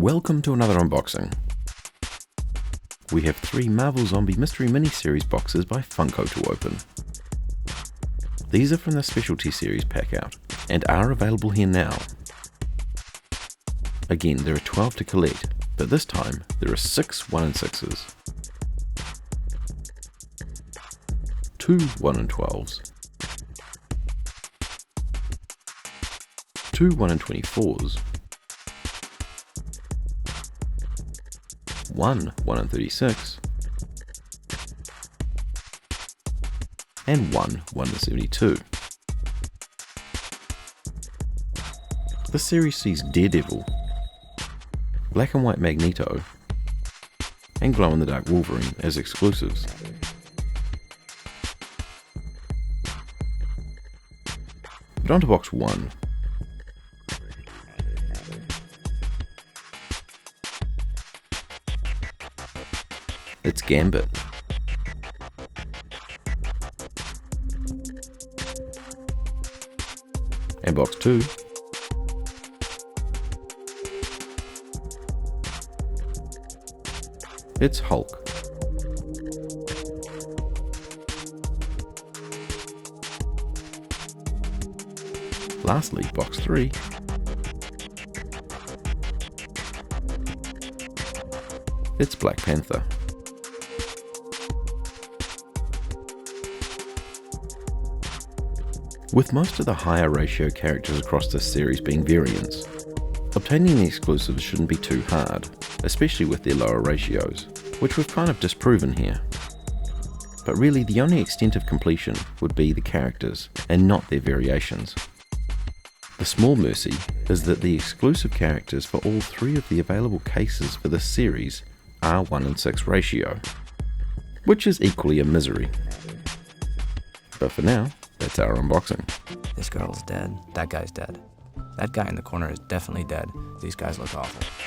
Welcome to another unboxing. We have 3 Marvel Zombie Mystery Miniseries boxes by Funko to open. These are from the Specialty Series pack out, and are available here now. Again, there are 12 to collect, but this time there are 6 1-in-6s, 2 1-in-12s, 2 1-in-24s, 1 1-in-36, and 1 1-in-72. This series sees Daredevil, Black and White Magneto, and Glow-in-the-Dark Wolverine as exclusives. But on to box 1. It's Gambit. And box 2. It's Hulk. Lastly, box 3. It's Black Panther. With most of the higher ratio characters across this series being variants, obtaining the exclusives shouldn't be too hard, especially with their lower ratios, which we've kind of disproven here. But really the only extent of completion would be the characters, and not their variations. The small mercy is that the exclusive characters for all 3 of the available cases for this series are 1-in-6 ratio, which is equally a misery. But for now, that's our unboxing. This girl's dead. That guy's dead. That guy in the corner is definitely dead. These guys look awful.